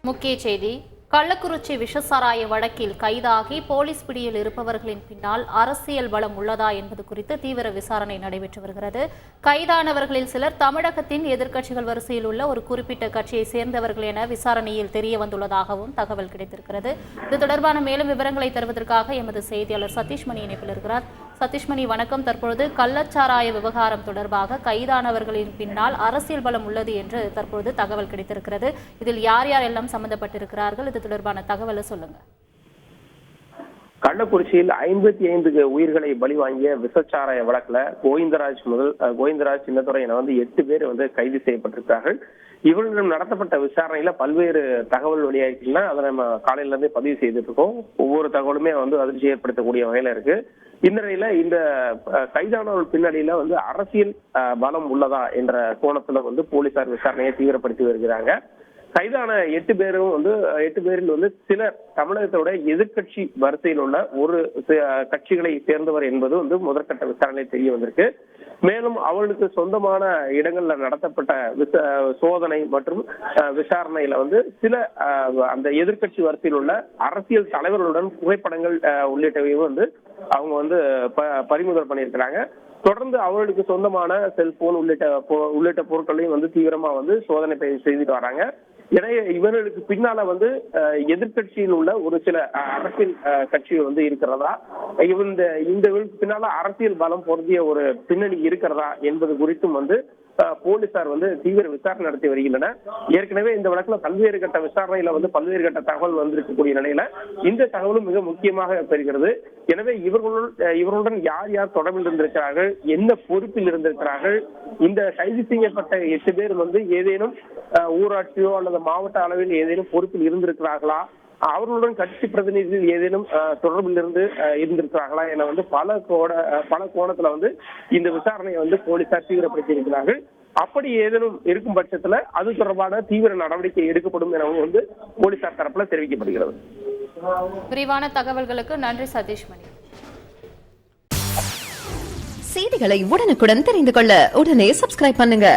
முக்கிய செய்தி. கள்ளக்குறிச்சி விஷசாராய வழக்கில் கைதாகி போலீஸ் பிடியில் இருப்பவர்களின் பின்னால் அரசியல் பலம் உள்ளதா என்பது குறித்து தீவிர விசாரணை நடைபெற்று வருகிறது. கைதானவர்களில் சிலர் தமிழகத்தின் எதிர்க்கட்சிகள் வரிசையில் உள்ள ஒரு குறிப்பிட்ட கட்சியை சேர்ந்தவர்கள் என விசாரணையில் தெரிய வந்துள்ளதாகவும் தகவல் கிடைத்திருக்கிறது. இது தொடர்பான மேலும் விவரங்களை தருவதற்காக எமது செய்தியாளர் சதீஷ்மணி இணைப்பில் இருக்கிறார். சதீஷ்மணி வணக்கம். தற்பொழுது கள்ளச்சாராய விவகாரம் தொடர்பாக கைதானவர்களின் பின்னால் அரசியல் பலம் உள்ளது என்று தற்பொழுது தகவல் கிடைத்திருக்கிறது. இதில் யார் யார் எல்லாம் சம்பந்தப்பட்டிருக்கிறார்கள்? இது தொடர்பான தகவலை சொல்லுங்க. கள்ளக்குறிச்சியில் 55 உயிர்களை பலி வாங்கிய விஷச்சாராய வழக்குல கோவிந்தராஜ் சின்னத்துறை என 8 பேர் கைது செய்யப்பட்டிருக்கிறார்கள். இவர்களிடம் நடத்தப்பட்ட விசாரணையில பல்வேறு தகவல் வெளியாகிருக்குன்னா அதை நம்ம காலையில இருந்தே பதிவு செய்துட்டு இருக்கோம். ஒவ்வொரு தகவலுமே அதிர்ச்சி ஏற்படுத்தக்கூடிய வகையில இருக்கு. இந்த நிலையில இந்த கைதானவர்கள் பின்னணியில அரசியல் பலம் உள்ளதா என்ற கோணத்துல போலீசார் விசாரணையை தீவிரப்படுத்தி வருகிறாங்க. கைதான 8 பேரில் சிலர் தமிழகத்தோட எதிர்கட்சி வரிசையில் உள்ள ஒரு கட்சிகளை சேர்ந்தவர் என்பது முதற்கட்ட விசாரணையில் தெரிய வந்திருக்கு. மேலும் அவர்களுக்கு சொந்தமான இடங்கள்ல நடத்தப்பட்ட சோதனை மற்றும் விசாரணையில சில அந்த எதிர்கட்சி வரிசையில் உள்ள அரசியல் தலைவர்களுடன் புகைப்படங்கள் உள்ளிட்டவையும் அவங்க பறிமுதல் பண்ணியிருக்கிறாங்க. தொடர்ந்து அவர்களுக்கு சொந்தமான செல்போன் உள்ளிட்ட பொருட்களையும் தீவிரமா சோதனை செய்துட்டு வராங்க. எனவே இவர்களுக்கு பின்னால எதிர்கட்சியில் உள்ள ஒரு சில அரசியல் கட்சிகள் இருக்கிறதா, இந்த பின்னால அரசியல் பலம் பொருந்திய ஒரு பின்னணி இருக்கிறதா என்பது குறித்தும் போலீசார் தீவிர விசாரணை நடத்தி வருகின்றன. ஏற்கனவே இந்த வழக்குல பல்வேறு கட்ட விசாரணையில பல்வேறு கட்ட தகவல் வந்திருக்கக்கூடிய நிலையில இந்த தகவலும் மிக முக்கியமாக பெறுகிறது. எனவே இவர்களுடன் யார் யார் தொடர்பில் இருந்திருக்கிறார்கள், என்ன பொறுப்பில் இருந்திருக்கிறார்கள், இந்த கைது செய்யப்பட்ட 8 பேர் ஏதேனும் ஊராட்சியோ அல்லது மாவட்ட அளவில் ஏதேனும் பொறுப்பில் இருந்திருக்கிறார்களா, அவர்களுடன் கட்சி பிரதிநிதிகள் ஏதேனும் தொடர்பில் இருந்திருக்கிறார்களா என பல கோணத்துல இந்த விசாரணையை போலீசார் தீவிரப்படுத்தி இருக்கிறார்கள். அப்படி ஏதேனும் இருக்கும் பட்சத்துல அது தொடர்பான தீவிர நடவடிக்கை எடுக்கப்படும் எனவும் போலீசார் தரப்புல தெரிவிக்கப்படுகிறது. விரிவான தகவல்களுக்கு நன்றி சதீஷ்மணி. செய்திகளை உடனுக்குடன் தெரிந்து கொள்ள உடனே சப்ஸ்கிரைப் பண்ணுங்க.